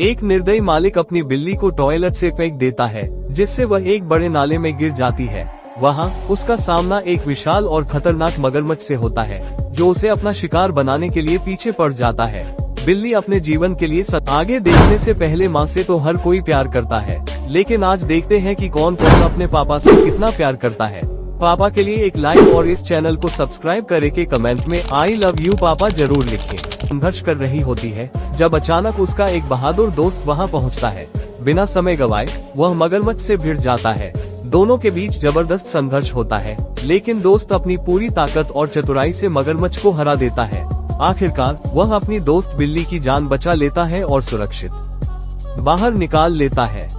एक निर्दयी मालिक अपनी बिल्ली को टॉयलेट से फेंक देता है, जिससे वह एक बड़े नाले में गिर जाती है। वहाँ उसका सामना एक विशाल और खतरनाक मगरमच्छ से होता है, जो उसे अपना शिकार बनाने के लिए पीछे पड़ जाता है। बिल्ली अपने जीवन के लिए आगे देखने से पहले माँ से तो हर कोई प्यार करता है, लेकिन आज देखते हैं कि कौन कौन अपने पापा से कितना प्यार करता है। पापा के लिए एक लाइक और इस चैनल को सब्सक्राइब करे के कमेंट में आई लव यू पापा जरूर लिखें। संघर्ष कर रही होती है जब अचानक उसका एक बहादुर दोस्त वहां पहुंचता है। बिना समय गवाए वह मगरमच्छ से भिड़ जाता है। दोनों के बीच जबरदस्त संघर्ष होता है, लेकिन दोस्त अपनी पूरी ताकत और चतुराई से मगरमच्छ को हरा देता है। आखिरकार वह अपनी दोस्त बिल्ली की जान बचा लेता है और सुरक्षित बाहर निकाल लेता है।